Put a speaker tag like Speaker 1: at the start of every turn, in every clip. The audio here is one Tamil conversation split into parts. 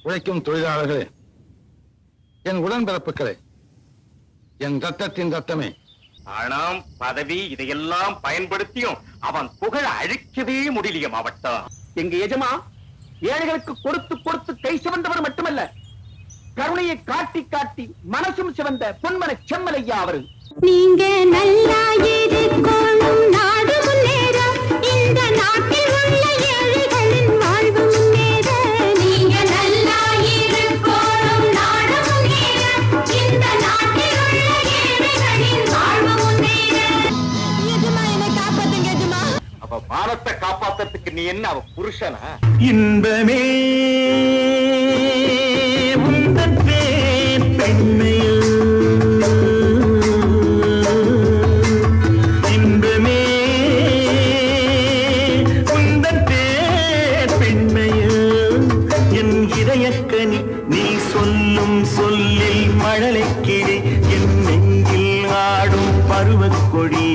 Speaker 1: உழைக்கும் தொழிலாளர்களே, என் உடன்பிறப்புகளே, என் ரத்தத்தின் ரத்தமே,
Speaker 2: பணம் பதவி இதையெல்லாம் பயன்படுத்தியும் அவன் புகழ அழிக்கவே முடியலையே மாவட்டம்.
Speaker 3: எங்க எஜமா ஏழைகளுக்கு கொடுத்து கொடுத்து கை சிவந்தவர் மட்டுமல்ல, கருணையை காட்டி காட்டி மனசும் சிவந்த பொன்மன செம்மலையா அவரு.
Speaker 4: நீங்க நல்லா இருக்கணும், நாடு முன்னேற, இந்த நாட்டில் உள்ள ஏழைகளின் வாழ்வு முன்னேற. நீங்க நல்லா இருக்கணும், நாடு முன்னேற, இந்த நாட்டில் உள்ள ஏழைகளின் வாழ்வு முன்னேற. எஜமா என்னை காப்பாத்துங்க எஜமா.
Speaker 2: அவ மானத்தை காப்பாத்துறதுக்கு நீ என்ன அவ புருஷனா?
Speaker 5: இன்பமே உந்தன் பேர் பெண்மையோ, இன்பமே உந்தன் பேர் பெண்மையோ, என் இதயக்கனி நீ சொல்லும் சொல்லில் மழலை கிளி, என் நெஞ்சில் ஆடும் பருவக்கொடி.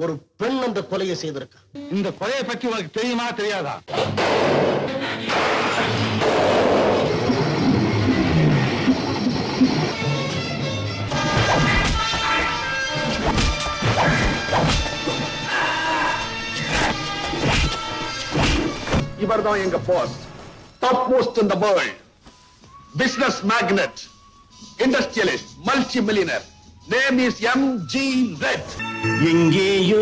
Speaker 6: ஒரு பெண் அந்த கொலையை செய்திருக்க.
Speaker 1: இந்த கொலையை பற்றி உனக்கு தெரியுமா தெரியாதா?
Speaker 7: இவர்தான் எங்க boss, top most in the world, business magnate, industrialist, multi millionaire. Name is MG Red.
Speaker 5: எங்கேயோ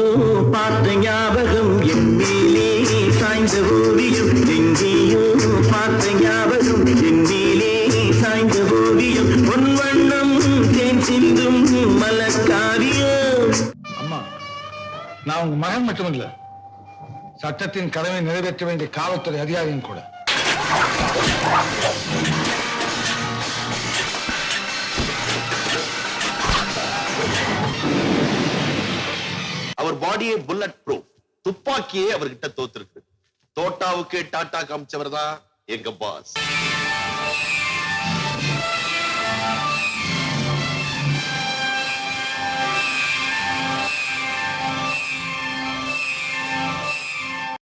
Speaker 5: பார்த்த ஞாபகம் என் மேலே சாய்ந்த ஓவியம், எங்கேயோ பார்த்த ஞாபகம் என் மேலே சாய்ந்த ஓவியம், பொன் வண்ணம் தேன் சிந்தும் மலக்காவியம்.
Speaker 1: அம்மா, நான் உங்க மகன் மட்டுமில்ல, சட்டத்தின் கடமை நிறைவேற்ற வேண்டிய காவல்துறை அதிகாரியும் கூட.
Speaker 7: அவர் பாடியே புல்லட் ப்ரூஃப், துப்பாக்கியே அவர்கிட்ட தோத்துருக்கு. தோட்டாவுக்கு டாட்டா காமிச்சவர் தான் எங்க பாஸ்.